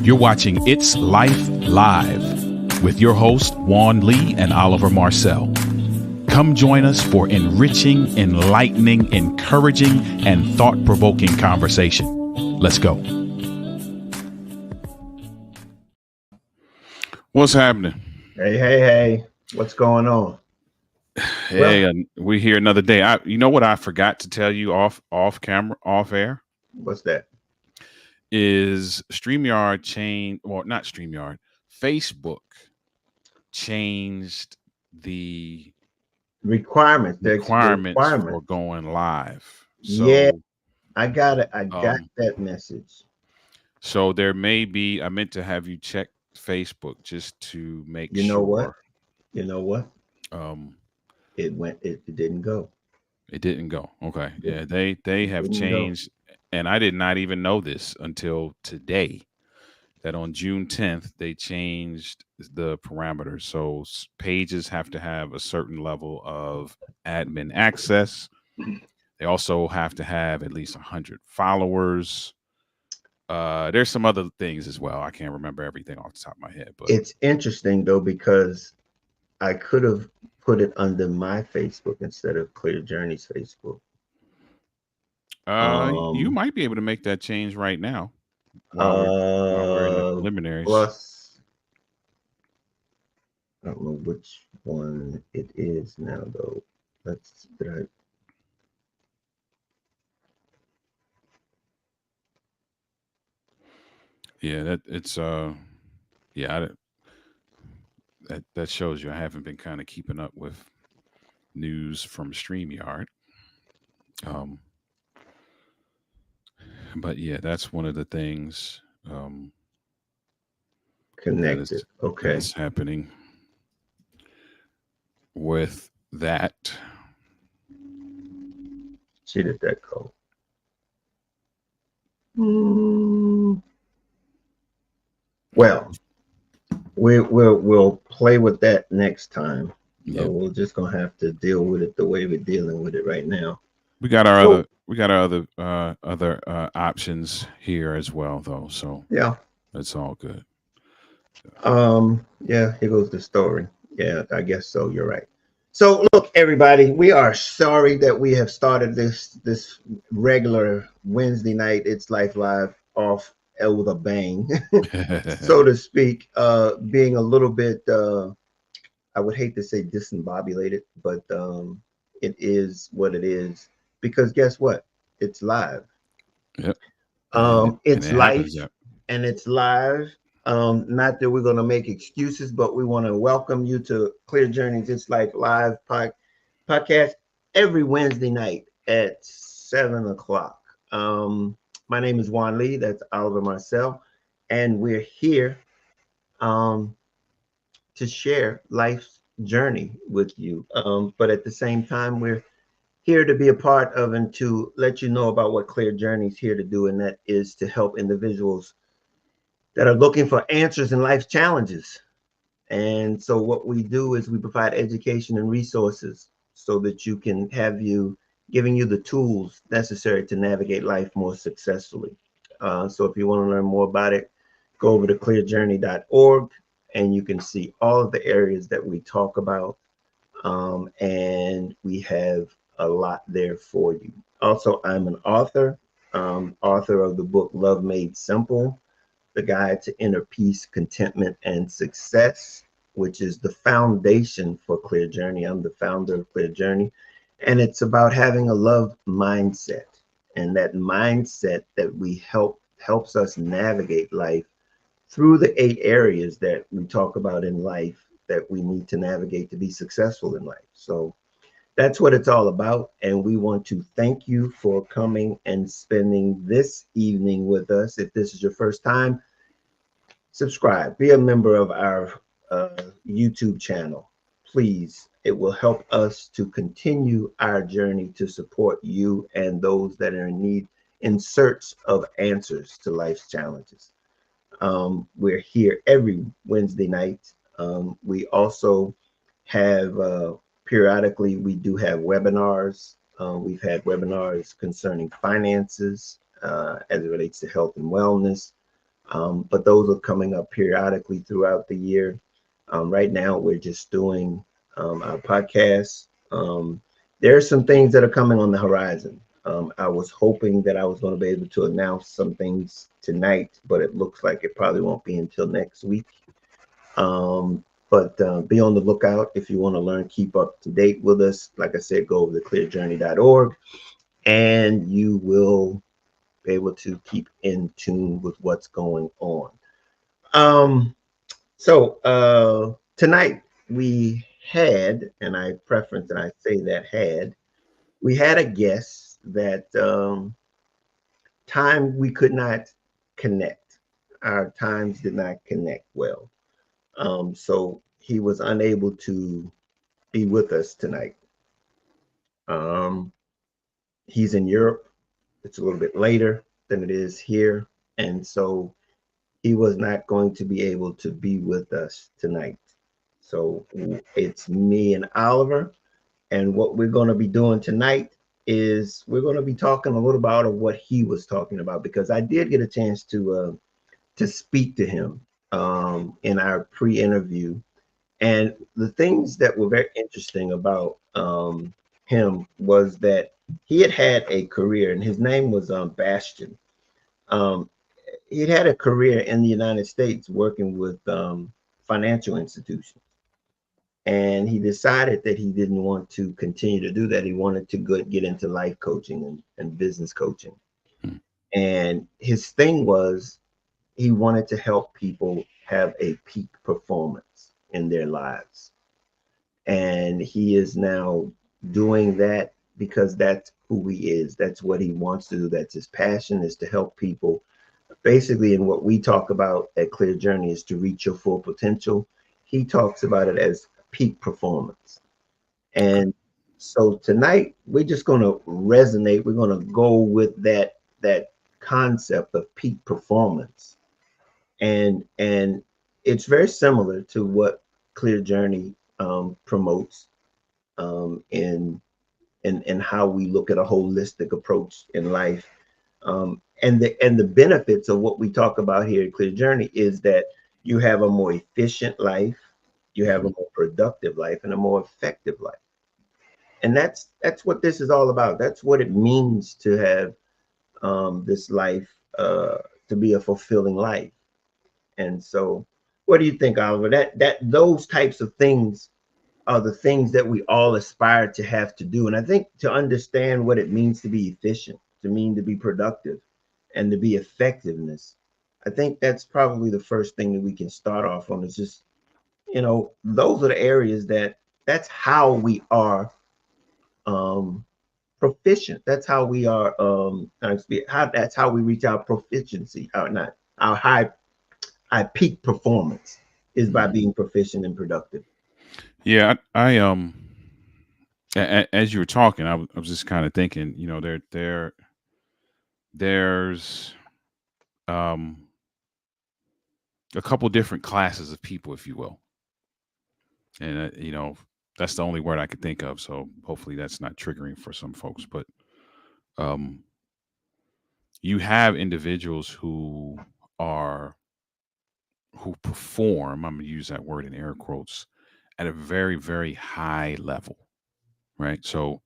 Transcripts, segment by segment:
You're watching It's Life Live with your hosts, Juan Lee and Oliver Marcel. Come join us for enriching, enlightening, encouraging, and thought-provoking conversation. Let's go. What's happening? Hey. What's going on? Hey, we're here another day. You know what I forgot to tell you off camera, off air? What's that? Is StreamYard not StreamYard, Facebook changed the requirements for going live. So yeah, I got it. I got that message. So there may be, I meant to have you check Facebook just to make sure. You know what? It didn't go. It didn't go. Okay. Yeah, they have changed. And I did not even know this until today, that on June 10th, they changed the parameters. So pages have to have a certain level of admin access. They also have to have at least 100 followers. There's some other things as well. I can't remember everything off the top of my head. But it's interesting, though, because I could have put it under my Facebook instead of Clear Journey's Facebook. You might be able to make that change right now while we're in the preliminaries. Plus, I don't know which one it is now, though. Yeah, that shows you I haven't been kind of keeping up with news from StreamYard. But yeah, that's one of the things connected. That's happening with that. Cheated that code. Well, we'll play with that next time. Yep. So we're just gonna have to deal with it the way we're dealing with it right now. We got our other options here as well, though. So yeah, that's all good. Yeah, here goes the story. Yeah, I guess so. You're right. So look, everybody, we are sorry that we have started this regular Wednesday night It's Life Live off with a bang, so to speak. Being a little bit, I would hate to say discombobulated, but it is what it is, because guess what? It's live. Yep. It's live, and it's live. Not that we're going to make excuses, but we want to welcome you to Clear Journeys It's Life Live podcast every Wednesday night at 7 o'clock. My name is Juan Lee. That's Oliver Marcel, and we're here to share life's journey with you. But at the same time, we're here to be a part of and to let you know about what Clear Journey's here to do, and that is to help individuals that are looking for answers in life's challenges. And so what we do is we provide education and resources so that you can have giving you the tools necessary to navigate life more successfully. So if you want to learn more about it, go over to clearjourney.org and you can see all of the areas that we talk about. And we have a lot there for you. Also, I'm an author of the book Love Made Simple: The Guide to Inner Peace, Contentment, and Success, which is the foundation for Clear Journey. I'm the founder of Clear Journey, and it's about having a love mindset, and that mindset that helps us navigate life through the 8 areas that we talk about in life that we need to navigate to be successful in life. So that's what it's all about. And we want to thank you for coming and spending this evening with us. If this is your first time, subscribe, be a member of our YouTube channel, please. It will help us to continue our journey to support you and those that are in need in search of answers to life's challenges. We're here every Wednesday night. We also have periodically, we do have webinars. We've had webinars concerning finances as it relates to health and wellness. But those are coming up periodically throughout the year. Right now, we're just doing our podcast. There are some things that are coming on the horizon. I was hoping that I was going to be able to announce some things tonight, but it looks like it probably won't be until next week. Um, but be on the lookout if you want to learn, keep up to date with us. Like I said, go over to clearjourney.org and you will be able to keep in tune with what's going on. Um, so tonight we had, and I preference and I say that had, we had a guest that time we could not connect. Our times did not connect well. So he was unable to be with us tonight. Um, he's in Europe. It's a little bit later than it is here. And so he was not going to be able to be with us tonight. So it's me and Oliver. And what we're going to be doing tonight is we're going to be talking a little about of what he was talking about because I did get a chance to speak to him in our pre-interview. And the things that were very interesting about him was that he had a career, and his name was Bastiaan. Um, he'd had a career in the United States working with financial institutions. And he decided that he didn't want to continue to do that. He wanted to get into life coaching and business coaching. Hmm. And his thing was he wanted to help people have a peak performance in their lives. And he is now doing that because that's who he is. That's what he wants to do. That's his passion, is to help people. Basically, in what we talk about at Clear Journey is to reach your full potential. He talks about it as peak performance. Okay. And so tonight we're just going to resonate. We're going to go with that concept of peak performance. And it's very similar to what Clear Journey promotes in how we look at a holistic approach in life. And the benefits of what we talk about here at Clear Journey is that you have a more efficient life, you have a Mhm. more productive life, and a more effective life. And that's what this is all about. That's what it means to have this life, to be a fulfilling life. And so, what do you think, Oliver? That those types of things are the things that we all aspire to have to do. And I think to understand what it means to be efficient, to mean to be productive, and to be effectiveness, I think that's probably the first thing that we can start off on. Is just those are the areas that's how we are um, proficient. That's how we are. That's how we reach our proficiency, or not our high peak performance is by Mhm. being proficient and productive. Yeah, as you were talking, I was just kind of thinking, there's um, a couple different classes of people, if you will, and that's the only word I could think of. So hopefully that's not triggering for some folks. But um, you have individuals are who perform. I'm going to use that word in air quotes at a very very high level, right? So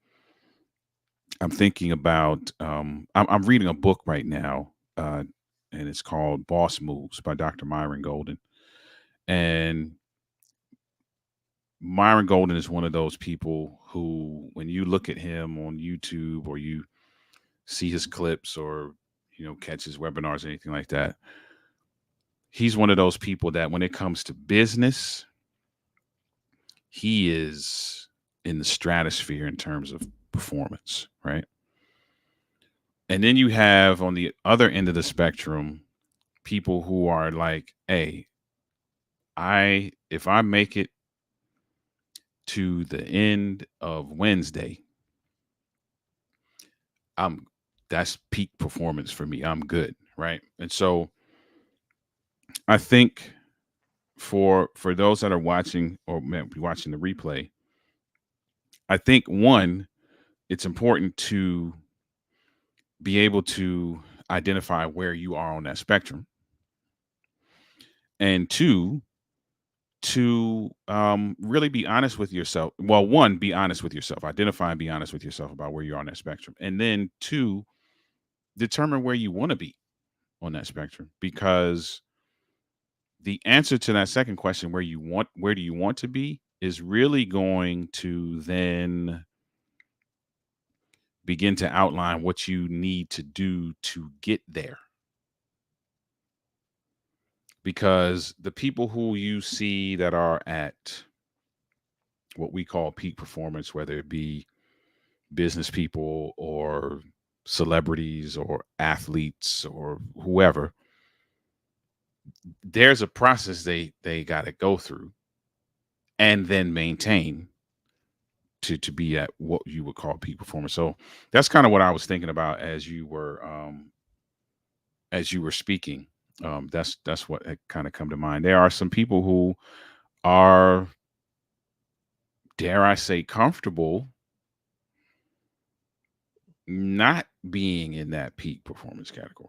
I'm thinking about I'm reading a book right now, and it's called Boss Moves by Dr. Myron Golden. And Myron Golden is one of those people who, when you look at him on YouTube or you see his clips or catch his webinars or anything like that, he's one of those people that when it comes to business, he is in the stratosphere in terms of performance, right? And then you have on the other end of the spectrum people who are like, hey, I if I make it to the end of Wednesday, I'm that's peak performance for me. I'm good, right? And so I think for those that are watching or be watching the replay, I think one, it's important to be able to identify where you are on that spectrum, and two, to really be honest with yourself. Well, one, be honest with yourself, identify and be honest with yourself about where you are on that spectrum. And then two, determine where you want to be on that spectrum, because the answer to that second question, where do you want to be, is really going to then begin to outline what you need to do to get there. Because the people who you see that are at what we call peak performance, whether it be business people or celebrities or athletes or whoever, there's a process they got to go through and then maintain to be at what you would call peak performance. So that's kind of what I was thinking about as you were speaking. That's what had kind of come to mind. There are some people who are, dare I say, comfortable not being in that peak performance category.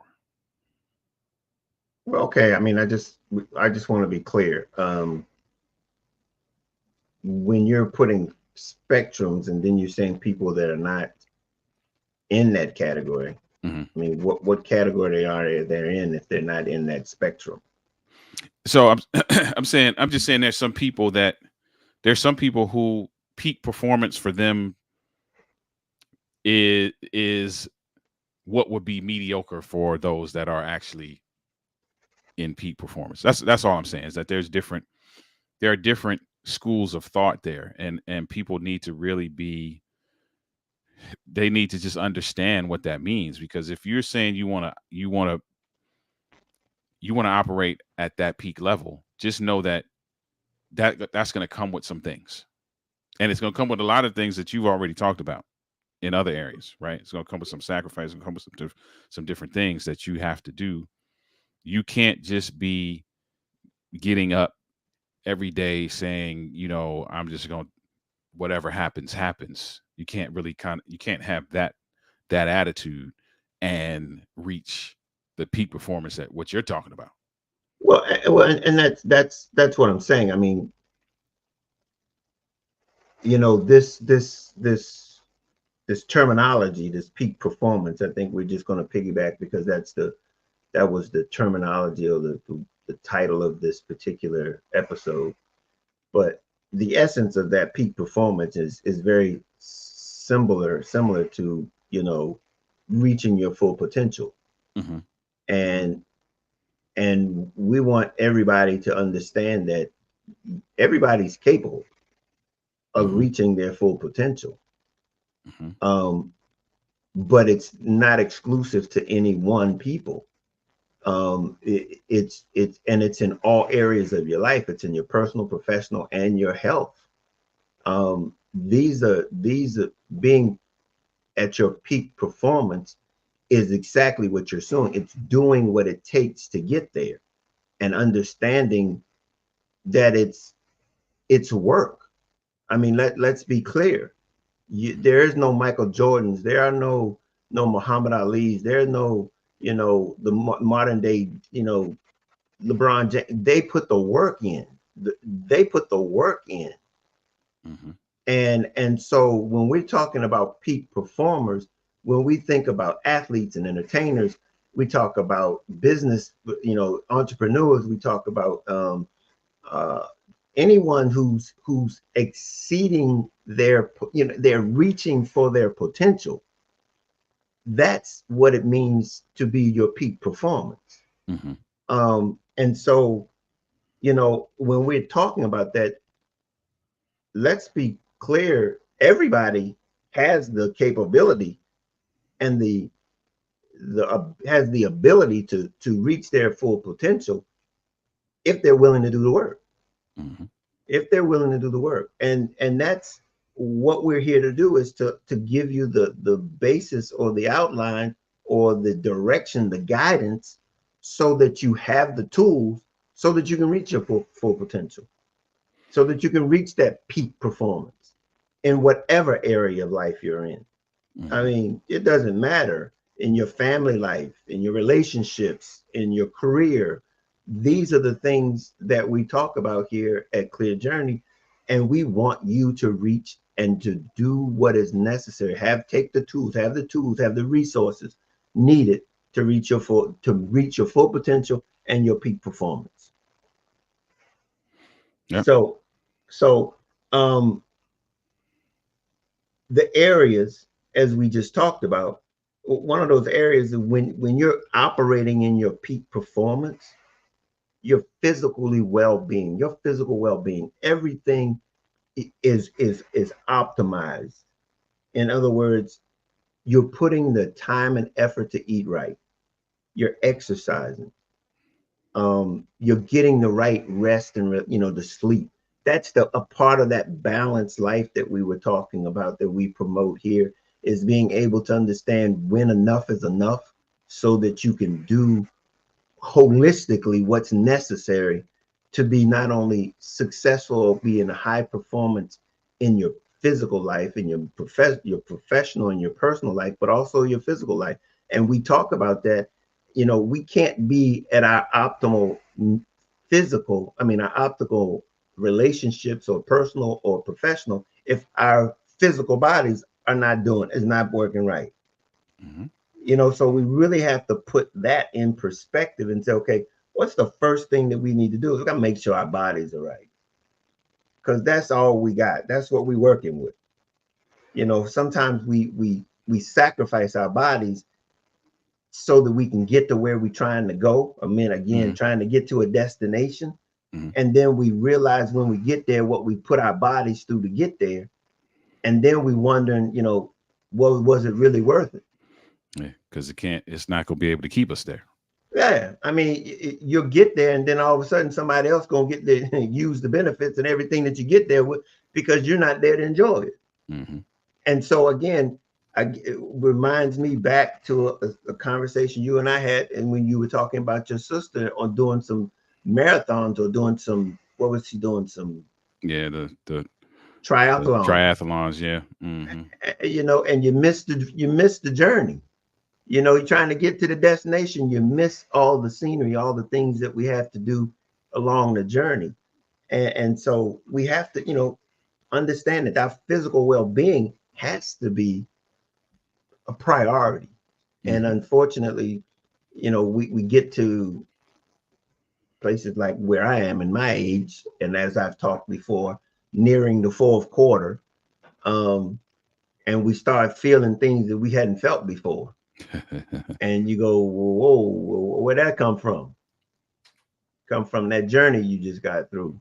Well, okay. I mean, I just want to be clear. When you're putting spectrums and then you're saying people that are not in that category, Mm-hmm. I mean, what category are they in if they're not in that spectrum? So I'm I'm just saying there's some people who peak performance for them is what would be mediocre for those that are actually in peak performance. That's all I'm saying, is that there are different schools of thought there, and people need to really be, they need to just understand what that means. Because if you're saying you want to operate at that peak level, just know that's going to come with some things, and it's going to come with a lot of things that you've already talked about in other areas, right? It's going to come with some sacrifice, it's going to come with some different things that you have to do. You can't just be getting up every day saying, I'm just going to, whatever happens happens. You can't have that attitude and reach the peak performance at what you're talking about. And that's what I'm saying. I mean, this terminology, this peak performance, I think we're just going to piggyback because that was the terminology or the title of this particular episode. But the essence of that peak performance is very similar to reaching your full potential. Mm-hmm. and and we want everybody to understand that everybody's capable of Mm-hmm. reaching their full potential. Mm-hmm. um but it's not exclusive to any one people. It's in all areas of your life. It's in your personal, professional, and your health. These are being at your peak performance is exactly what you're doing. It's doing what it takes to get there and understanding that it's work. I mean, let's be clear. There is no Michael Jordans. There are no Muhammad Ali's. There are no the modern day LeBron James. They put the work in. They put the work in. Mm-hmm. And so when we're talking about peak performers, when we think about athletes and entertainers, we talk about business, entrepreneurs. We talk about uh, anyone who's exceeding their, they're reaching for their potential. That's what it means to be your peak performance. Mm-hmm. And so, when we're talking about that, let's be clear. Everybody has the capability and has the ability to reach their full potential if they're willing to do the work. Mm-hmm. If they're willing to do the work, and that's what we're here to do, is to give you the basis or the outline or the direction, the guidance, so that you have the tools so that you can reach your full potential, so that you can reach that peak performance in whatever area of life you're in. I Mm-hmm. mean, it doesn't matter, in your family life, in your relationships, in your career. these are the things that we talk about here at Clear Journey, and we want you to reach and to do what is necessary. Take the tools, have the resources needed to reach your full potential and your peak performance. Yep. So, so um, the areas, as we just talked about, one of those areas is when you're operating in your peak performance, your your physical well-being, everything is optimized. In other words, you're putting the time and effort to eat right. You're exercising. You're getting the right rest and the sleep. That's a part of that balanced life that we were talking about, that we promote here, is being able to understand when enough is enough, so that you can do holistically what's necessary to be not only successful or be in a high performance in your physical life, in your professional and your personal life, but also your physical life. And we talk about that. We can't be at our optimal our optimal relationships, or personal or professional, if our physical bodies is not working right. Mm-hmm. So we really have to put that in perspective and say, okay, what's the first thing that we need to do? Is we got to make sure our bodies are right, because that's all we got. That's what we're working with. Sometimes we sacrifice our bodies so that we can get to where we're trying to go. I mean, again, Mm-hmm. trying to get to a destination. Mm-hmm. And then we realize when we get there what we put our bodies through to get there. And then we wondering, well, was it really worth it? Yeah, because it's not gonna be able to keep us there. Yeah, I mean, you'll get there, and then all of a sudden, somebody else gonna get there and use the benefits and everything that you get there with, because you're not there to enjoy it. Mm-hmm. And so again, it reminds me back to a conversation you and I had, and when you were talking about your sister on doing some marathons, or doing some, what was she doing? Some Yeah, the triathlon. triathlons. Yeah. Mm-hmm. And you missed the journey. You're trying to get to the destination, you miss all the scenery, all the things that we have to do along the journey. And so we have to, understand that our physical well-being has to be a priority. And Mm-hmm. unfortunately, we get to places like where I am in my age, and as I've talked before, nearing the fourth quarter, um, and we start feeling things that we hadn't felt before. And you go, whoa, where'd that come from? Come from that journey you just got through.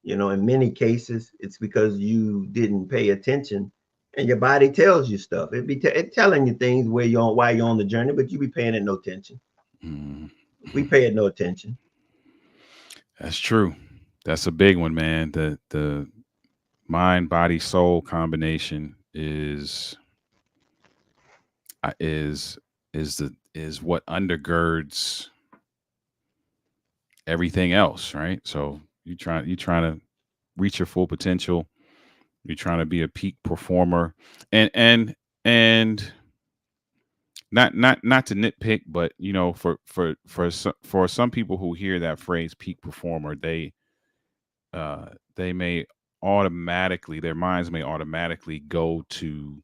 In many cases, it's because you didn't pay attention, and your body tells you stuff. It telling you things why you're on the journey, but you be paying it no attention. Mm-hmm. We pay it no attention. That's true. That's a big one, man. The mind, body, soul combination is is what undergirds everything else, right? So you trying to reach your full potential. You're trying to be a peak performer, and not to nitpick, but for some people who hear that phrase peak performer, they may automatically, their minds may automatically go to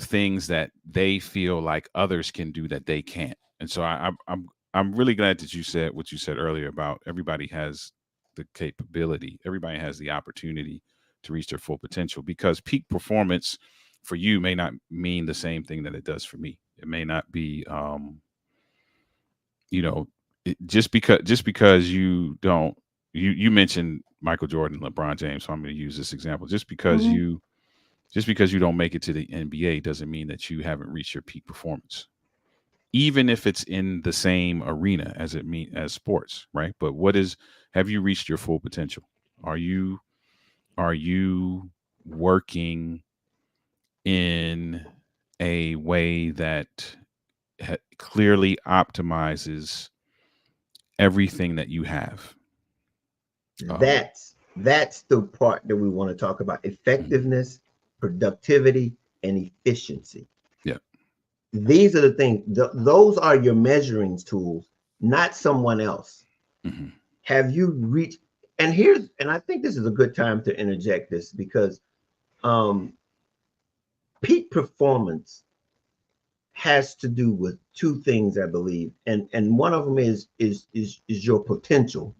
things that they feel like others can do that they can't. And so I'm really glad that you said what you said earlier about everybody has the capability, everybody has the opportunity to reach their full potential, because peak performance for you may not mean the same thing that it does for me. It may not be you know just because you don't you mentioned Michael Jordan, LeBron James, so I'm going to use this example. Mm-hmm. Just because you don't make it to the NBA doesn't mean that you haven't reached your peak performance, even if it's in the same arena as sports, right? But have you reached your full potential? Are you working in a way that clearly optimizes everything that you have? Um, That's the part that we want to talk about: mhm. effectiveness, productivity, and efficiency. Yeah. These are the things. Those are your measuring tools not someone else. Hmm. Have you reached, and I think this is a good time to interject this because um, peak performance has to do with two things, I believe. And one of them is your potential,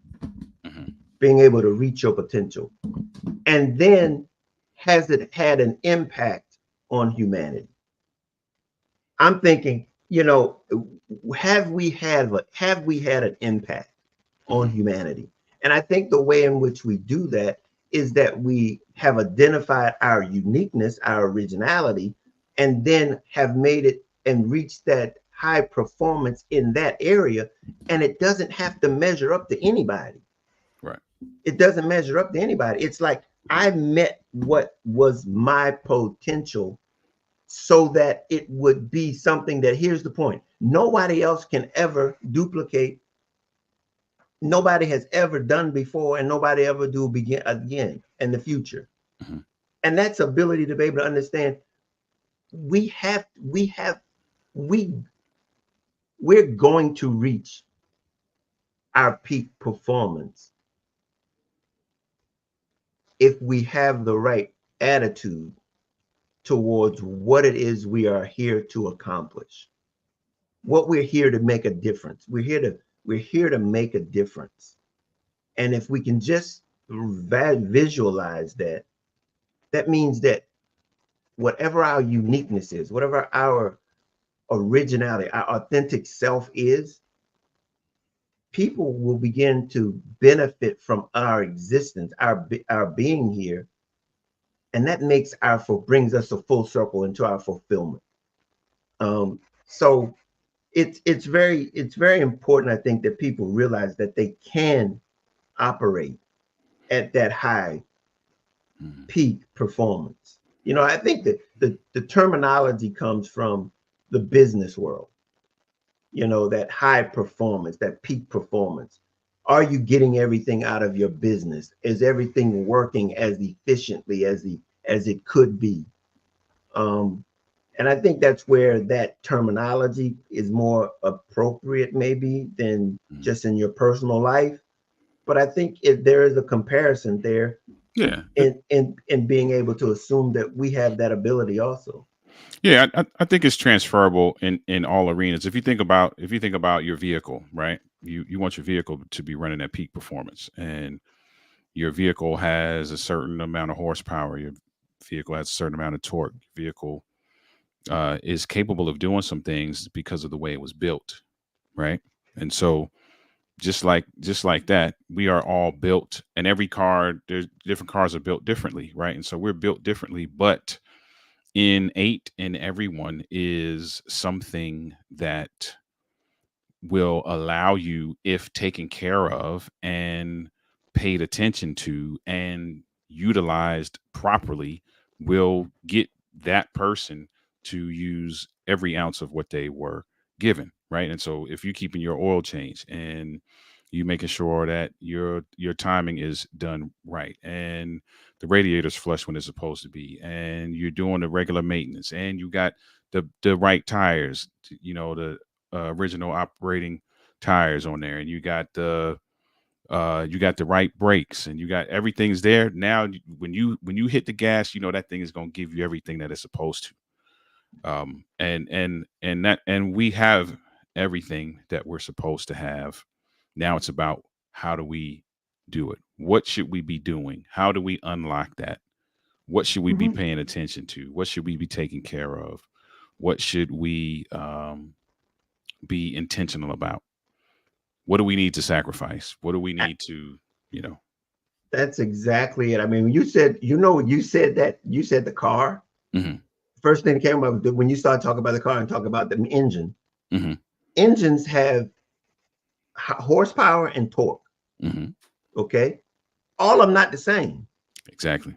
Hmm. being able to reach your potential. And then has it had an impact on humanity? I'm thinking, have we had an impact on Hmm. humanity? And I think the way in which we do that is that we have identified our uniqueness, our originality, and then have made it and reached that high performance in that area. And it doesn't have to measure up to anybody. Right. It doesn't measure up to anybody. It's like I met what was my potential so that it would be something that, here's the point, nobody else can ever duplicate, nobody has ever done before, and nobody ever do begin again in the future. Hmm. And that's ability to be able to understand we have we we're going to reach our peak performance if we have the right attitude towards what it is we are here to accomplish, what we're here to make a difference. We're here to make a difference. And if we can just visualize that, that means that whatever our uniqueness is, whatever our originality, our authentic self is, people will begin to benefit from our existence, our being here, and that makes brings us a full circle into our fulfillment. So it's very important, I think, that people realize that they can operate at that high Hmm. peak performance. I think that the terminology comes from the business world, that high performance, that peak performance. Are you getting everything out of your business? Is everything working as efficiently as it could be? Um, and I think that's where that terminology is more appropriate, maybe, than Hmm. just in your personal life. But I think if there is a comparison there Yeah. in being able to assume that we have that ability also. Yeah, I think it's transferable in all arenas. If you think about your vehicle, right? You want your vehicle to be running at peak performance, and your vehicle has a certain amount of horsepower. Your vehicle has a certain amount of torque. Your vehicle is capable of doing some things because of the way it was built, right? And so just like that, we are all built, and every car, there's different cars are built differently, right? And so we're built differently, but innate in everyone is something that will allow you, if taken care of and paid attention to and utilized properly, will get that person to use every ounce of what they were given, right? And so if you're keeping your oil change and you making sure that your timing is done right, and the radiator's flush when it's supposed to be, and you're doing the regular maintenance, and you got the right tires, the original operating tires on there, and you got the right brakes, and you got everything's there. Now when you hit the gas, that thing is going to give you everything that it's supposed to. And we have everything that we're supposed to have. Now it's about, how do we do it? What should we be doing? How do we unlock that? What should we be Mm-hmm. paying attention to? What should we be taking care of? What should we be intentional about? What do we need to sacrifice? What do we need to, you know? That's exactly it. I mean, when you said, you said the car. Hmm. First thing that came up when you started talking about the car and talk about the engine. Hmm. Engines have horsepower and torque. Hmm. Okay, all of them not the same. Exactly.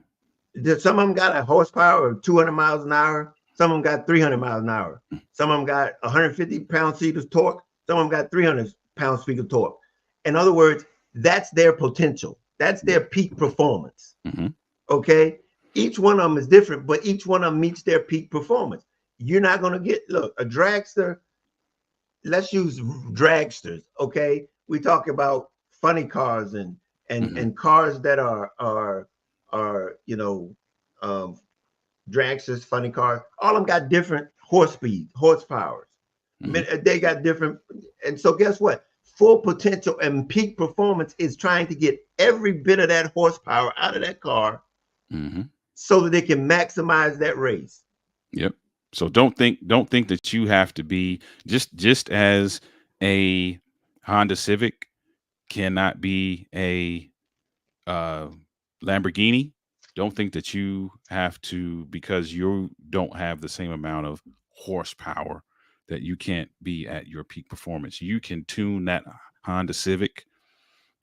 Some of them got a horsepower of 200 miles an hour. Some of them got 300 miles an hour. Some of them got 150 pound-feet of torque. Some of them got 300 pound-feet of torque. In other words, that's their potential. That's Yeah. their peak performance. Hmm. Okay. Each one of them is different, but each one of them meets their peak performance. You're not going to look, a dragster, let's use dragsters. Okay, we talk about funny cars Hmm. and cars that are you know, um, dragsters, funny cars. All of them got different horse speed, horsepowers. I Hmm. mean, they got different, and so guess what? Full potential and peak performance is trying to get every bit of that horsepower out of that car Hmm. so that they can maximize that race. Yep. So don't think that you have to be just as a Honda Civic cannot be a uh, Lamborghini. Don't think that you have to, because you don't have the same amount of horsepower, that you can't be at your peak performance. You can tune that Honda Civic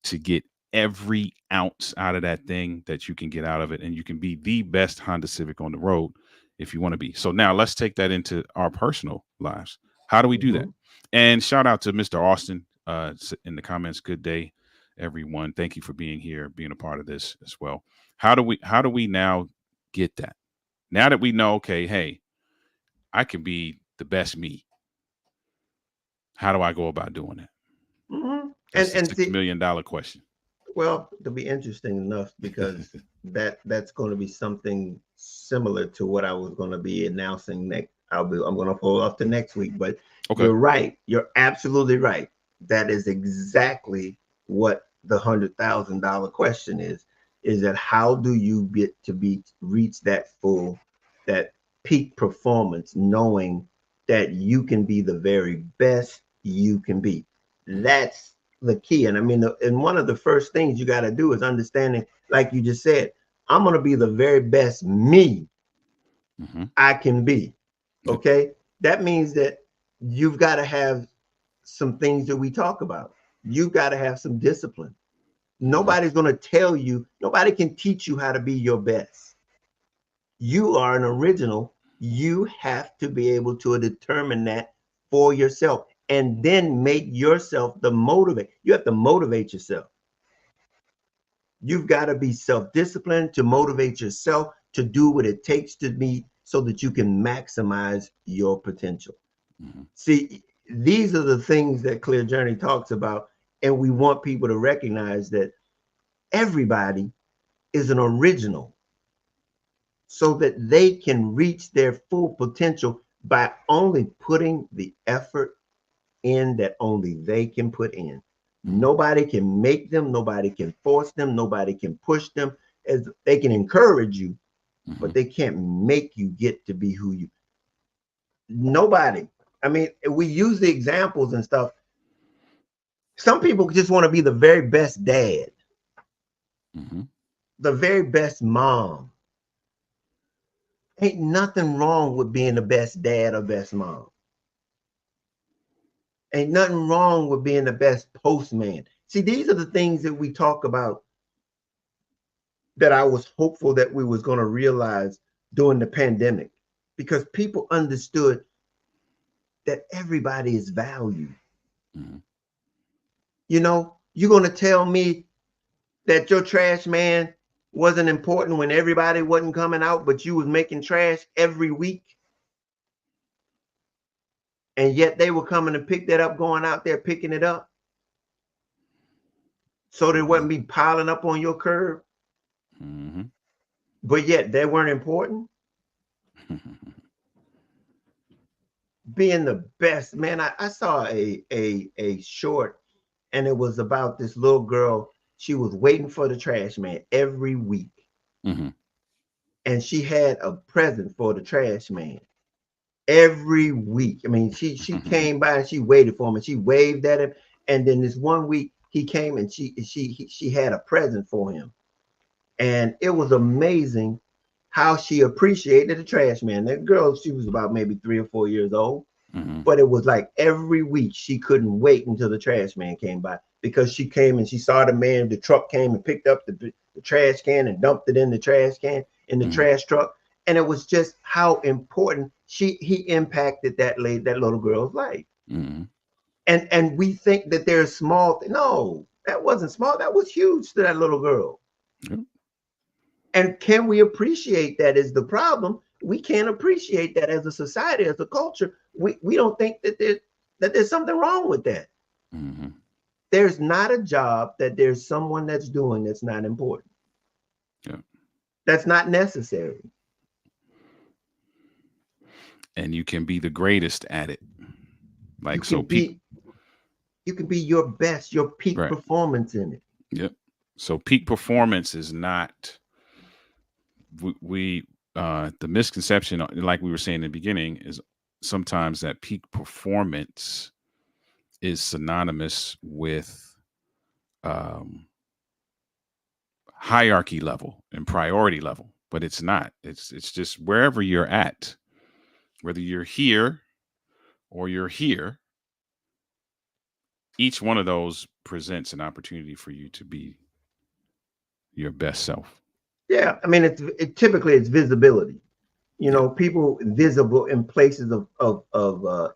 to get every ounce out of that thing that you can get out of it, and you can be the best Honda Civic on the road if you want to be. So now let's take that into our personal lives. How do we do that? Mhm. And shout out to Mr. Austin in the comments. Good day, everyone. Thank you for being here, being a part of this as well. How do we now get that? Now that we know, okay, hey, I can be the best me. How do I go about doing that? Mhm. That's the And six see, million dollar question. well, to be interesting enough, because that's going to be something similar to what I was going to be announcing next. I'm going to hold off to next week, but Okay. you're right. You're absolutely right. That is exactly what the $100,000 question is. Is that how do you get to be reach that peak performance, knowing that you can be the very best you can be? Hmm. That's the key. And I mean, and one of the first things you got to do is understanding, like you just said, I'm going to be the very best me Hmm. I can be. Yep. Okay. That means that you've got to have some things that we talk about. You've got to have some discipline. Hmm. Nobody's going to tell you, nobody can teach you how to be your best. You are an original. You have to be able to determine that for yourself and then make yourself the motivate. You have to motivate yourself. You've got to be self-disciplined to motivate yourself to do what it takes to be so that you can maximize your potential. Hmm. See, these are the things that Clear Journey talks about, and we want people to recognize that everybody is an original so that they can reach their full potential by only putting the effort in that only they can put in. Hmm. Nobody can make them, nobody can force them, nobody can push them. As they can encourage you, Hmm. but they can't make you get to be who you. Nobody. I mean, we use the examples and stuff. Some people just want to be the very best dad, Hmm. the very best mom. Ain't nothing wrong with being the best dad or best mom. Ain't nothing wrong with being the best postman. See, these are the things that we talk about that I was hopeful that we was going to realize during the pandemic, because people understood that everybody is valued. Hmm. You know, you're going to tell me that your trash man wasn't important when everybody wasn't coming out, but you was making trash every week, and yet they were coming to pick that up, going out there picking it up, so they Hmm. wouldn't be piling up on your curb, Hmm. but yet they weren't important. Being the best, man. I saw a short, and it was about this little girl. She was waiting for the trash man every week, Hmm. and she had a present for the trash man every week. I mean, she came by and she waited for him and she waved at him. And then this one week he came and she had a present for him. And it was amazing how she appreciated the trash man. That girl, she was about maybe 3 or 4 years old. Hmm. But it was like every week she couldn't wait until the trash man came by, because she came and she saw the man, the truck came and picked up the trash can and dumped it in the trash can in the Hmm. trash truck. And it was just how important he impacted that little girl's life. Hmm. And we think that there's small no, that wasn't small, that was huge to that little girl. Yep. And can we appreciate that is the problem. We can't appreciate that as a society, as a culture. We don't think that there. that there's something wrong with that. Mm-hmm. There's not a job that there's someone that's doing that's not important. Yeah. That's not necessary. And you can be the greatest at it. You Like so can peak be you can be your best, your peak right. performance in it. Yep. So peak performance is not we the misconception, like we were saying in the beginning, is sometimes that peak performance is synonymous with um, hierarchy level and priority level, but it's not. It's just wherever you're at, whether you're here or you're here, each one of those presents an opportunity for you to be your best self. Yeah, I mean, typically it's visibility. You Yeah. know, people visible in places of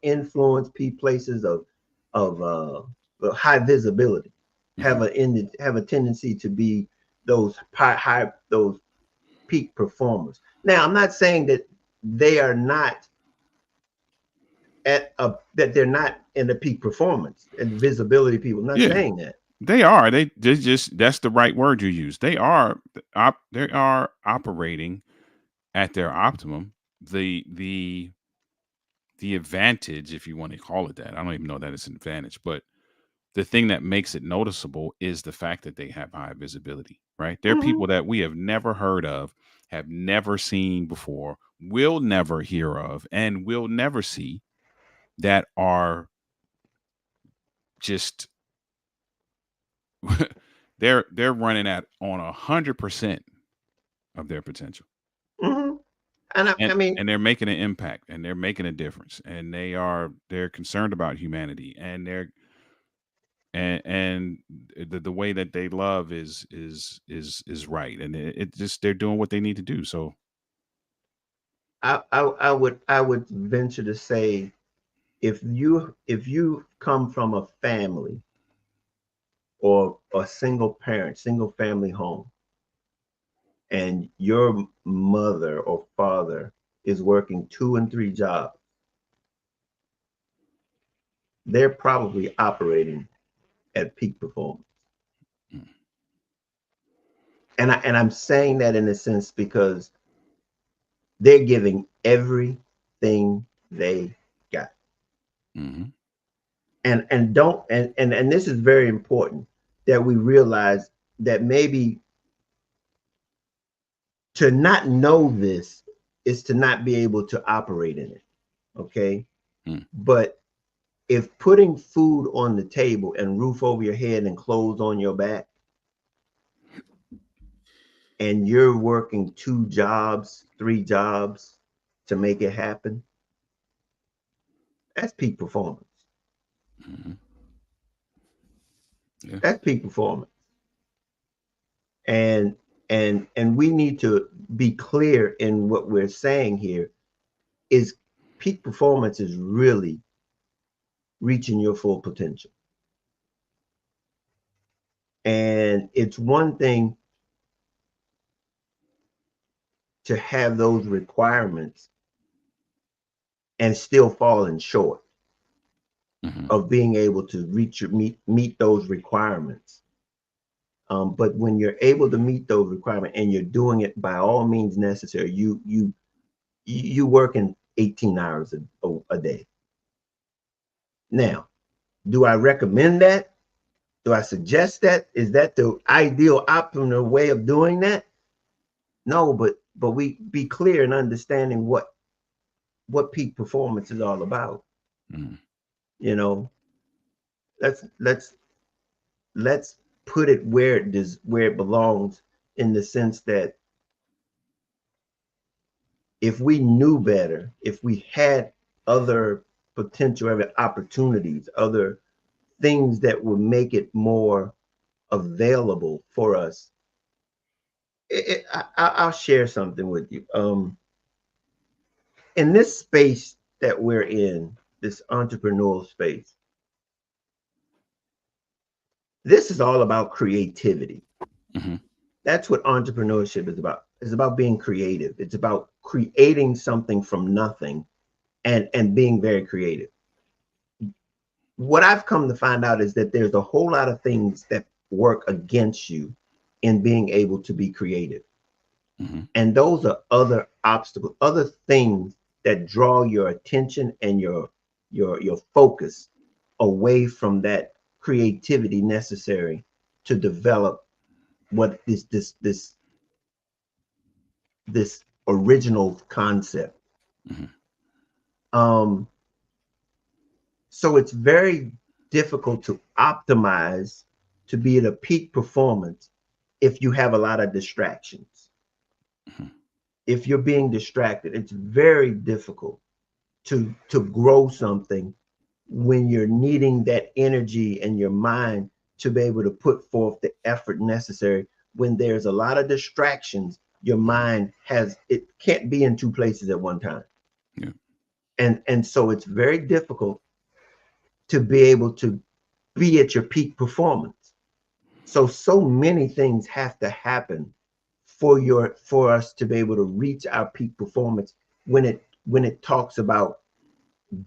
influence, places of high visibility, Hmm. have a tendency to be those peak performers. Now, I'm not saying that they are not that they're not in the peak performance and visibility people. I'm not Yeah. saying that. They are. They just that's the right word you use. They are operating at their optimum. The advantage, if you want to call it that, I don't even know that it's an advantage, but the thing that makes it noticeable is the fact that they have high visibility, right? They're Hmm. people that we have never heard of, have never seen before, will never hear of, and will never see, that are just they're running at on 100% of their potential. Hmm. And I mean, And they're making an impact and they're making a difference and they're concerned about humanity and and the way that they love is right and it just they're doing what they need to do. So I would venture to say if you come from a family or a single parent, single family home, and your mother or father is working two and three jobs, they're probably operating at peak performance. mm, And I'm saying that in a sense because they're giving everything they got. mhm, And don't and this is very important that we realize that maybe to not know this is to not be able to operate in it. Okay. mm, But if putting food on the table and roof over your head and clothes on your back, and you're working two jobs, three jobs to make it happen, that's peak performance. mhm, yeah. That's peak performance. And and we need to be clear in what we're saying here is peak performance is really reaching your full potential. And it's one thing to have those requirements and still falling short Mhm, of being able to meet those requirements. But when you're able to meet those requirements and you're doing it by all means necessary, you working 18 hours a day. Now, do I recommend that? Do I suggest that? Is that the ideal optimal way of doing that? No, but we be clear in understanding what peak performance is all about. mhm, You know, let's let's let's put it where it belongs in the sense that if we knew better, if we had other potential other opportunities, other things that would make it more available for us, I'll share something with you. In this space that we're in, this entrepreneurial space, this is all about creativity. mhm, That's what entrepreneurship is about. It's about being creative. It's about creating something from nothing and being very creative. what I've come to find out is that there's a whole lot of things that work against you in being able to be creative. Mm-hmm. And those are other obstacles, other things that draw your attention and your focus away from that creativity necessary to develop what this original concept. Mm-hmm. Um, so it's very difficult to optimize to be at a peak performance if you have a lot of distractions. Mm-hmm. If you're being distracted, it's very difficult to grow something when you're needing that energy and your mind to be able to put forth the effort necessary. When there's a lot of distractions, your Mm-hmm. mind has, it can't be in two places at one time. Yeah. And so it's very difficult to be able to be at your peak performance. So many things have to happen for us to be able to reach our peak performance when it talks about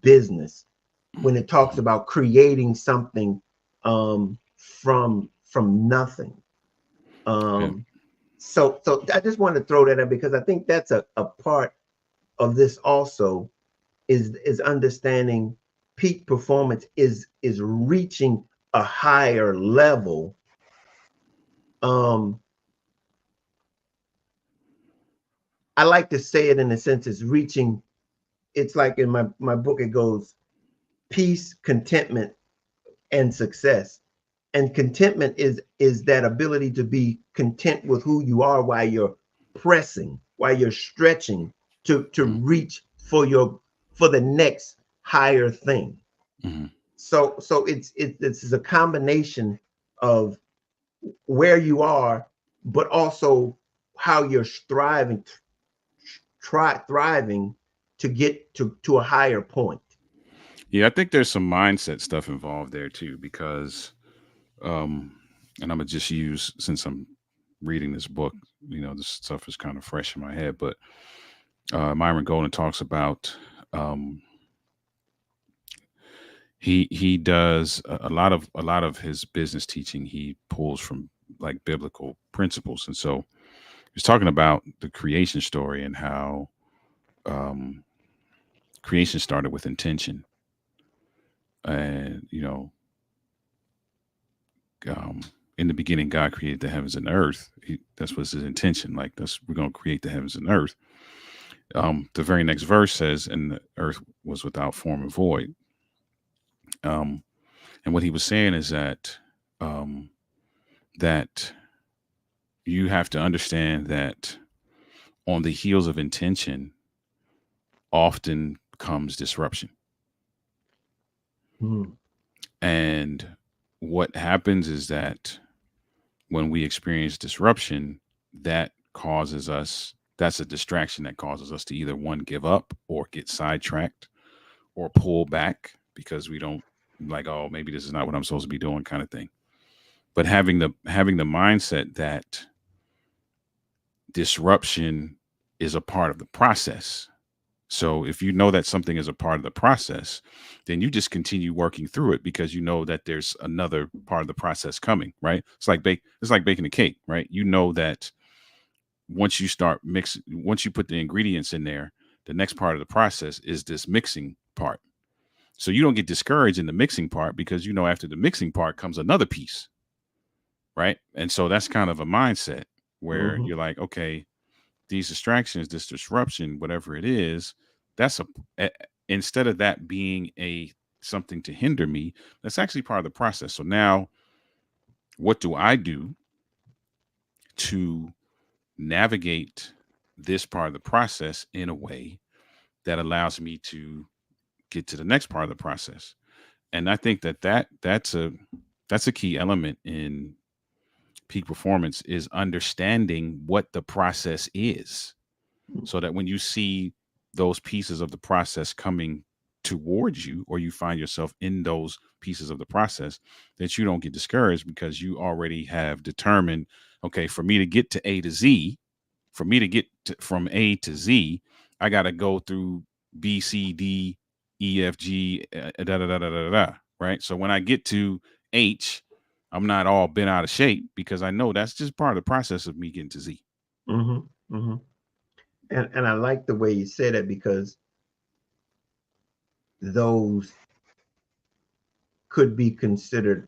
business, when it talks Mm-hmm. about creating something from nothing. Yeah. Um, so I just wanted to throw that in because I think that's a part of this also is understanding peak performance is reaching a higher level. Um, I like to say it in a sense is reaching. It's like in my book it goes peace, contentment, and success. And contentment is that ability to be content with who you are while you're pressing, while you're stretching to Mm-hmm. reach for the next higher thing. Mm-hmm. So it's a combination of where you are, but also how you're thriving to get to a higher point. Yeah, I think there's some mindset stuff involved there too, because, um, and I'm gonna just use since I'm reading this book, this stuff is kind of fresh in my head, but Myron Golden talks about, um, he does a lot of his business teaching. He pulls from like biblical principles, and so he's talking about the creation story and how, um, creation started with intention, and um, in the beginning, God created the heavens and the earth. That's was his intention. Like that's we're going to create the heavens and earth. The very next verse says, "And the earth was without form and void." Um, and what he was saying is um, that you have to understand that on the heels of intention often comes disruption. Mm, And what happens is that when we experience disruption, that causes us, that's a distraction that causes us to either one, give up or get sidetracked or pull back because we don't like, oh, maybe this is not what I'm supposed to be doing kind of thing. But having the mindset that disruption is a part of the process. So if you know that something is a part of the process, then you just continue working through it because you know that there's another part of the process coming, right? It's like baking a cake, right? You know that once you put the ingredients in there, the next part of the process is this mixing part. So you don't get discouraged in the mixing part because you know after the mixing part comes another piece, right? And so that's kind of a mindset where mhm, you're like, okay, these distractions, this disruption, whatever it is, that's a instead of that being a something to hinder me, that's actually part of the process. So now, what do I do to navigate this part of the process in a way that allows me to get to the next part of the process? And I think that's a key element in peak performance is understanding what the process is so that when you see those pieces of the process coming towards you or you find yourself in those pieces of the process that you don't get discouraged because you already have determined, okay, for me to get to A to Z, for me to get from A to Z, I got to go through B, C, D, E, F, G, da, da, da, da, da, da. right? So when I get to H, I'm not all bent out of shape because I know that's just part of the process of me getting to Z. Hmm. Hmm. And I like the way you say that, because those could be considered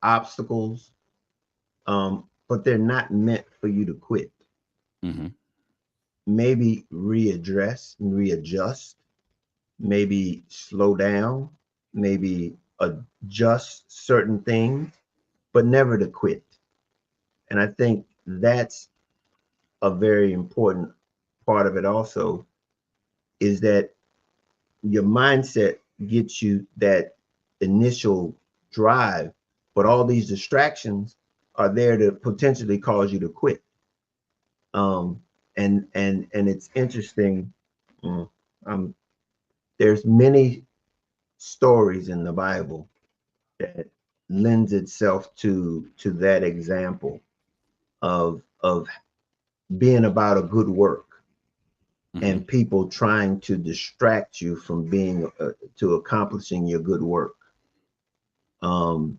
obstacles, but they're not meant for you to quit. Mm-hmm. Maybe readdress and readjust, maybe slow down, maybe adjust certain things, but never to quit. And I think that's a very important part of it also, is that your mindset gets you that initial drive, but all these distractions are there to potentially cause you to quit. Um, and it's interesting. mm, Um, there's many stories in the Bible that lends itself to that example of being about a good work, Mm-hmm. and people trying to distract you from being to accomplishing your good work.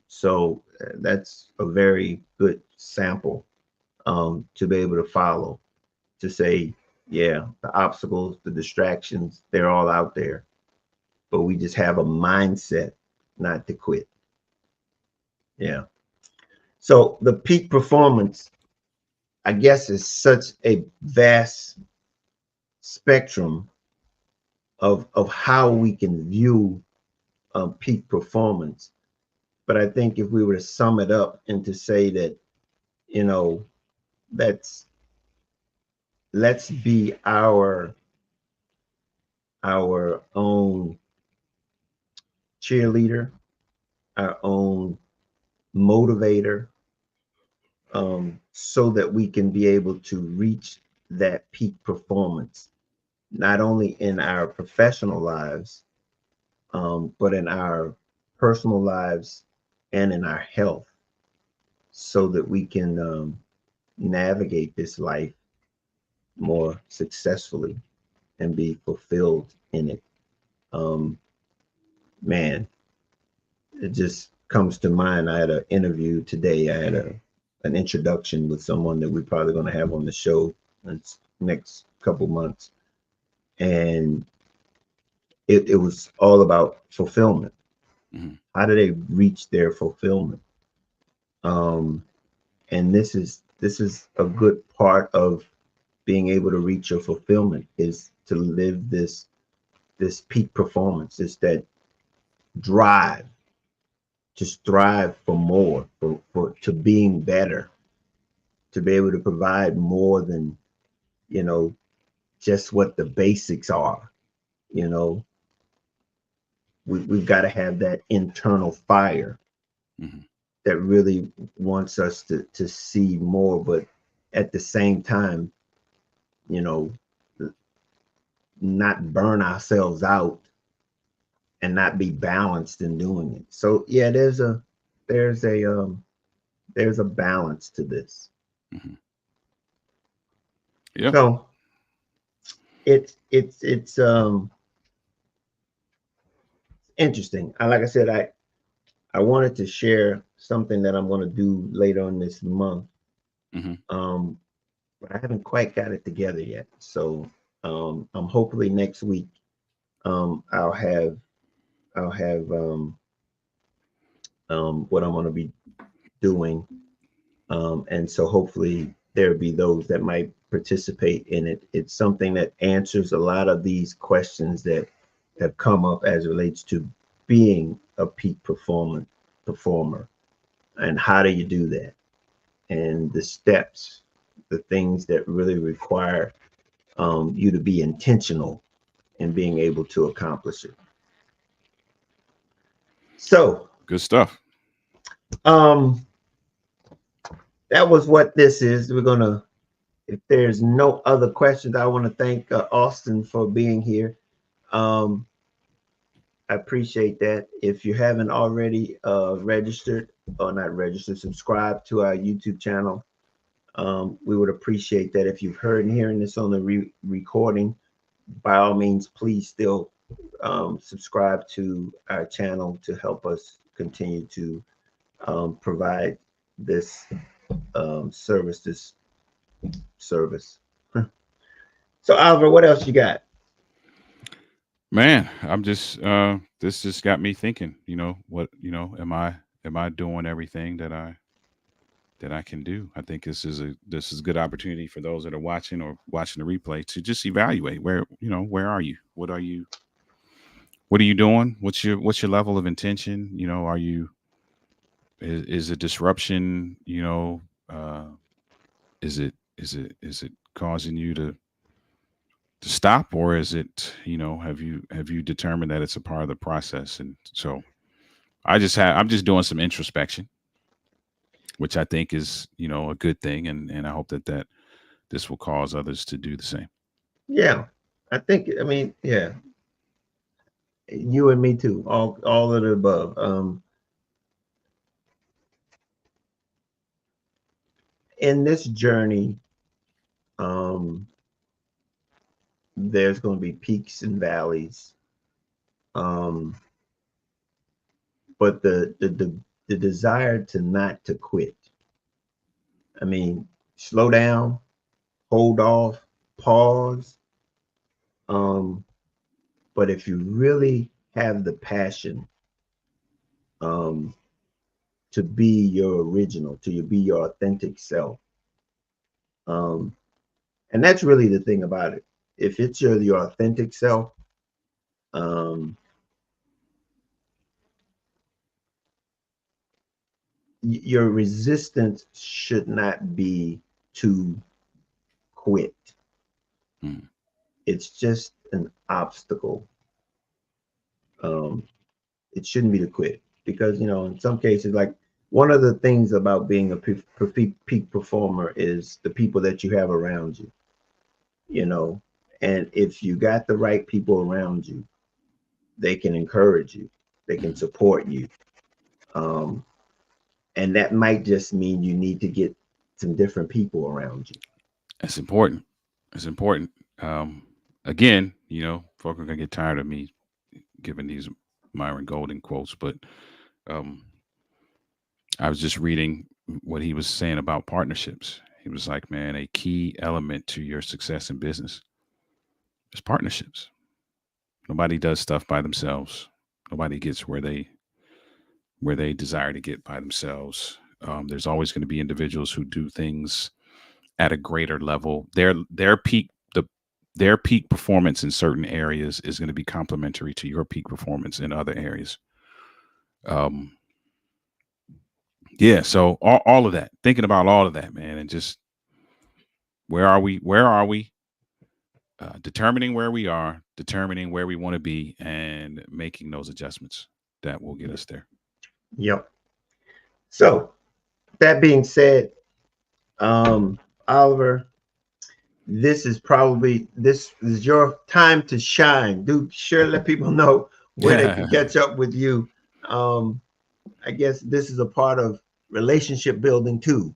So that's a very good sample, to be able to follow, to say, yeah, the obstacles, the distractions, they're all out there, but we just have a mindset not to quit. Yeah. So the peak performance, I guess, is such a vast spectrum of how we can view peak performance. But I think if we were to sum it up and to say that, you know, let's let's be our own cheerleader, our own motivator, so that we can be able to reach that peak performance, not only in our professional lives, but in our personal lives and in our health, so that we can navigate this life more successfully and be fulfilled in it. Um, Man, it just comes to mind. I had an interview today. I had an introduction with someone that we're probably going to have on the show next couple months, and it was all about fulfillment. Mm-hmm. How do they reach their fulfillment? Um, and this is a good part of being able to reach your fulfillment, is to live this peak performance. It's that drive to strive for more, for to being better, to be able to provide more than, you know, just what the basics are. You know, we've got to have that internal fire Mm-hmm. that really wants us to see more, but at the same time, you know, not burn ourselves out and not be balanced in doing it. So yeah, there's a there's a balance to this. Mm-hmm. Yeah. So it's interesting. Like I said, I wanted to share something that I'm going to do later on this month, Mm-hmm. um, but I haven't quite got it together yet. So I'm hopefully next week, I'll have what I'm going to be doing, and so hopefully there'll be those that might participate in it. It's something that answers a lot of these questions that have come up as it relates to being a peak performer, and how do you do that, and the steps, the things that really require you to be intentional in being able to accomplish it. So Good stuff. um, that was what this is. We're gonna, if there's no other questions, I want to thank Austin for being here. Um, I appreciate that. If you haven't already registered, or not registered, subscribe to our YouTube channel. We would appreciate that. If you've heard and hearing this on the recording, by all means, please still subscribe to our channel to help us continue to provide this this service. So, Oliver, what else you got? Man, I'm just this just got me thinking, what, am I doing everything that I can do? I think this is a good opportunity for those that are watching or watching the replay to just evaluate where are you? What are you doing? What's your level of intention? Are you is a disruption, is it causing you to stop, or is it, have you determined that it's a part of the process? And so I'm just doing some introspection, which I think is, a good thing, and I hope that this will cause others to do the same. Yeah, I mean, yeah, you and me too. All of the above. In this journey, um, there's going to be peaks and valleys. Um, but the desire to not to quit. I mean, slow down, hold off, pause. Um, but if you really have the passion um, to be your original, be your authentic self, um, and that's really the thing about it. If it's your authentic self, um, your resistance should not be to quit. Mm. It's just an obstacle. Um, it shouldn't be to quit because in some cases, like one of the things about being a peak performer is the people that you have around you. You know, and if you got the right people around you, they can encourage you, they can Mm. support you, um, and that might just mean you need to get some different people around you. It's important. It's important. Um, Again, folk are gonna get tired of me giving these Myron Golden quotes, but um, I was just reading what he was saying about partnerships. He was like, man, a key element to your success in business is partnerships. Nobody does stuff by themselves. Nobody gets where they desire to get by themselves. There's always going to be individuals who do things at a greater level. Their peak performance in certain areas is going to be complementary to your peak performance in other areas. Um, yeah, so all of that, thinking about all of that, man, and just where are we? Where are we? Determining where we are, determining where we want to be, and making those adjustments that will get us there. Yep. So that being said, Oliver, this is your time to shine. Do sure let people know where they can catch up with you. Um, I guess this is a part of relationship building too.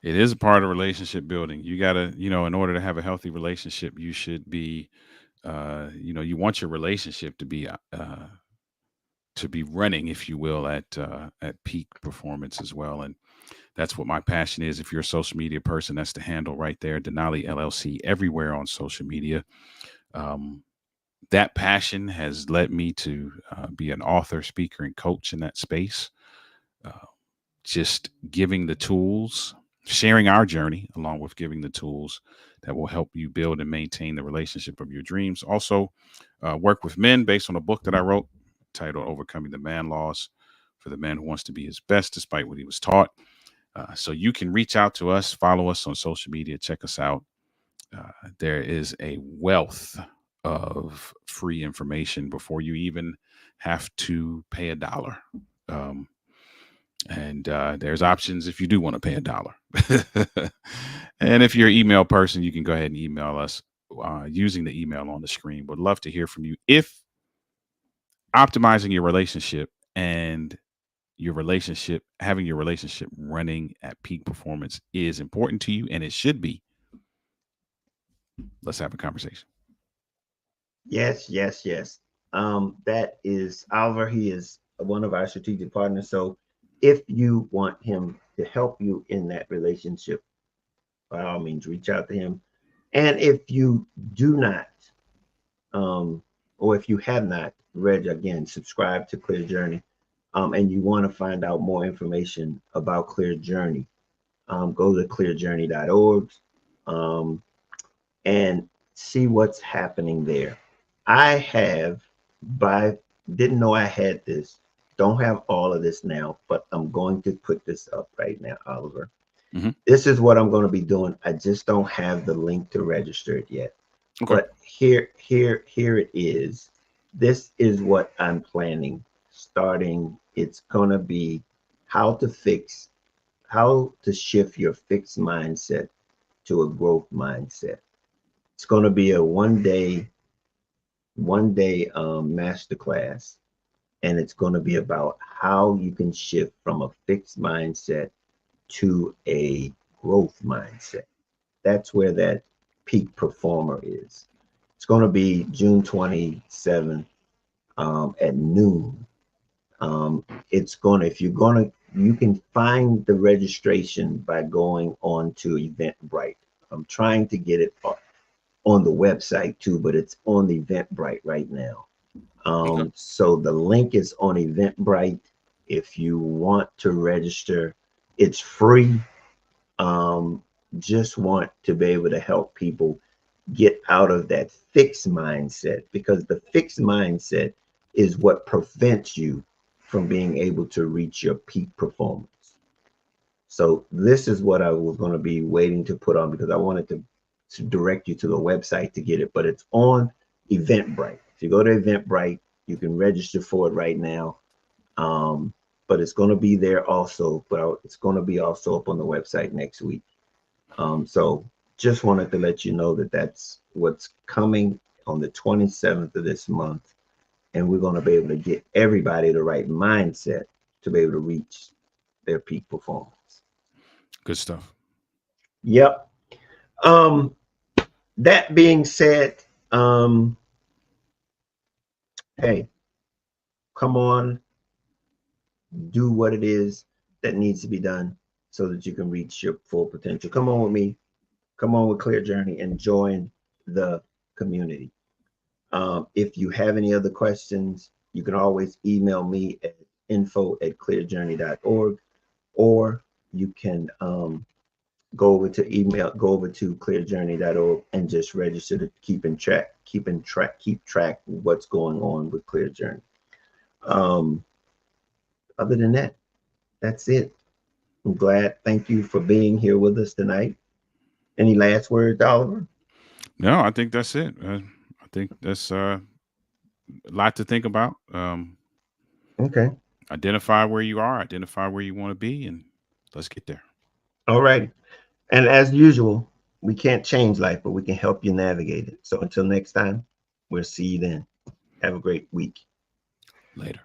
It is a part of relationship building. You gotta, in order to have a healthy relationship, you should be, you want your relationship to be running, if you will, at peak performance as well. And that's what my passion is. If you're a social media person, that's the handle right there, Denali LLC, everywhere on social media. Um, that passion has led me to be an author, speaker, and coach in that space. Uh, just giving the tools, sharing our journey, along with giving the tools that will help you build and maintain the relationship of your dreams. Also, work with men based on a book that I wrote titled Overcoming the Man Laws for the Man Who Wants to Be His Best Despite What He Was Taught. So you can reach out to us, follow us on social media, check us out. There is a wealth of free information before you even have to pay $1. Um, and there's options if you do want to pay $1. And if you're an email person, you can go ahead and email us using the email on the screen. Would love to hear from you. If optimizing your relationship and having your relationship running at peak performance is important to you, and it should be, let's have a conversation. Yes, yes, yes. That is Oliver. He is one of our strategic partners. So if you want him to help you in that relationship, by all means, reach out to him. And if you do not, um, or if you have not read again, subscribe to Clear Journey, and you want to find out more information about Clear Journey, go to clearjourney.org, um, and see what's happening there. I have, by didn't know I had this. Don't have all of this now, but I'm going to put this up right now, Oliver. Hmm. This is what I'm going to be doing. I just don't have the link to register it yet. Okay. But here it is. This is what I'm planning. Starting, it's going to be how to fix, how to shift your fixed mindset to a growth mindset. It's going to be a one day masterclass, and it's going to be about how you can shift from a fixed mindset to a growth mindset. That's where that peak performer is. It's going to be June 27th, at noon. It's going to, if you're going to, you can find the registration by going on to Eventbrite. I'm trying to get it on the website too, but it's on the Eventbrite right now. Okay. So the link is on Eventbrite. If you want to register, it's free. Um, just want to be able to help people get out of that fixed mindset, because the fixed mindset is what prevents you from being able to reach your peak performance. So this is what I was going to be waiting to put on, because I wanted to direct you to the website to get it, but it's on Eventbrite. If you go to Eventbrite, you can register for it right now. Um, but it's going to be there also, but it's going to be also up on the website next week. So just wanted to let you know that that's what's coming on the 27th of this month. And we're going to be able to get everybody the right mindset to be able to reach their peak performance. Good stuff. Yep. Um, that being said, um, hey, come on, do what it is that needs to be done so that you can reach your full potential. Come on with me. Come on with Clear Journey and join the community. If you have any other questions, you can always email me at info@clearjourney.org, or you can go over to clearjourney.org and just register to keep track of what's going on with Clear Journey. Um, other than that, that's it. I'm glad. Thank you for being here with us tonight. Any last words, Oliver? No, I think that's it. I think that's a lot to think about. Okay. Identify where you are, identify where you want to be, and let's get there. All right. And as usual, we can't change life, but we can help you navigate it. So until next time, we'll see you then. Have a great week. Later.